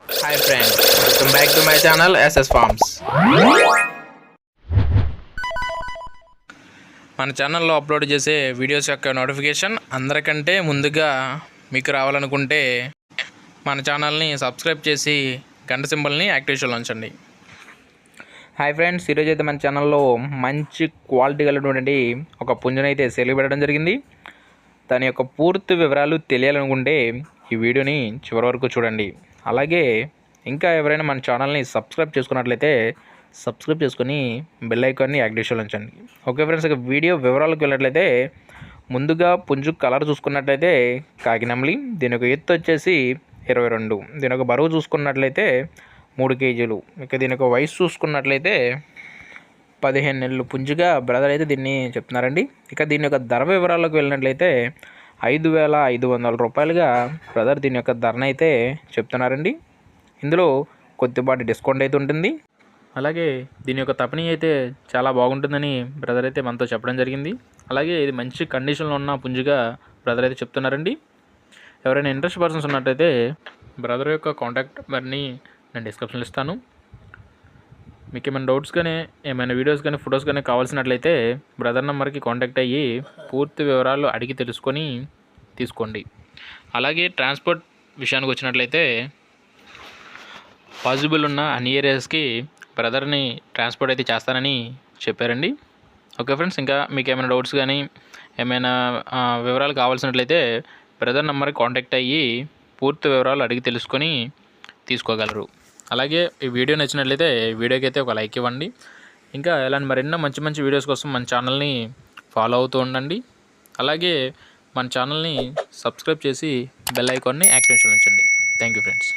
Hi friends, welcome back to my channel SS farms. మన ఛానల్లో upload చేసే videos యొక్క నోటిఫికేషన్ అందరికంటే ముందుగా మీకు రావాలనుకుంటే మన ఛానల్ని సబ్స్క్రైబ్ చేసి గంట సింబల్ని యాక్టివేషన్లో ఉంచండి. హాయ్ ఫ్రెండ్స్, ఈరోజు అయితే మన ఛానల్లో మంచి క్వాలిటీ కలిగినటువంటి ఒక పుంజునైతే సేల్ పెట్టడం జరిగింది. దాని యొక్క పూర్తి వివరాలు తెలియాలనుకుంటే ఈ వీడియోని చివరి వరకు చూడండి. అలాగే ఇంకా ఎవరైనా మన ఛానల్ని సబ్స్క్రైబ్ చేసుకున్నట్లయితే సబ్స్క్రైబ్ చేసుకొని బెల్ ఐకాన్ని యాక్టివేషన్లో ఉంచండి. ఓకే ఫ్రెండ్స్, ఇక వీడియో వివరాలకు వెళ్ళినట్లయితే ముందుగా పుంజు కలర్ చూసుకున్నట్లయితే కాకినెమలి. దీని యొక్క ఎత్తు వచ్చేసి 22. దీని యొక్క బరువు చూసుకున్నట్లయితే 3 కేజీలు. ఇక దీని యొక్క వయసు చూసుకున్నట్లయితే 15 నెలలు పుంజుగా బ్రదర్ అయితే దీన్ని చెప్తున్నారండి. ఇక దీని యొక్క ధర వివరాలకు వెళ్ళినట్లయితే 5,500 రూపాయలుగా బ్రదర్ దీని యొక్క ధరనైతే చెప్తున్నారండి. ఇందులో కొద్దిపాటి డిస్కౌంట్ అయితే ఉంటుంది. అలాగే దీని యొక్క తపని అయితే చాలా బాగుంటుందని బ్రదర్ అయితే మనతో చెప్పడం జరిగింది. అలాగే ఇది మంచి కండిషన్లో ఉన్న పుంజుగా బ్రదర్ అయితే చెప్తున్నారండి. ఎవరైనా ఇంట్రెస్ట్ పర్సన్స్ ఉన్నట్టయితే బ్రదర్ యొక్క కాంటాక్ట్ నెంబర్ని నేను డిస్క్రిప్షన్లో ఇస్తాను. మీకు ఏమైనా డౌట్స్ కానీ ఏమైనా వీడియోస్ కానీ ఫొటోస్ కానీ కావాల్సినట్లయితే బ్రదర్ నెంబర్కి కాంటాక్ట్ అయ్యి పూర్తి వివరాలు అడిగి తెలుసుకొని తీసుకోండి. అలాగే ట్రాన్స్పోర్ట్ విషయానికి వచ్చినట్లయితే పాసిబుల్ ఉన్న అన్ని ఏరియాస్కి బ్రదర్ని ట్రాన్స్పోర్ట్ అయితే చేస్తానని చెప్పారండి. ఓకే ఫ్రెండ్స్, ఇంకా మీకు ఏమైనా డౌట్స్ కానీ ఏమైనా వివరాలు కావాల్సినట్లయితే బ్రదర్ నెంబర్కి కాంటాక్ట్ అయ్యి పూర్తి వివరాలు అడిగి తెలుసుకొని తీసుకోగలరు. అలాగే ఈ వీడియో నచ్చినట్లయితే వీడియోకి అయితే ఒక లైక్ ఇవ్వండి. ఇంకా ఇలాంటి మరెన్నో మంచి మంచి వీడియోస్ కోసం మన ఛానల్ని ఫాలో అవుతూ ఉండండి. అలాగే మన ఛానల్ని సబ్స్క్రైబ్ చేసి బెల్ ఐకాన్ని యాక్టివేషన్ ఉంచండి. Thank you friends.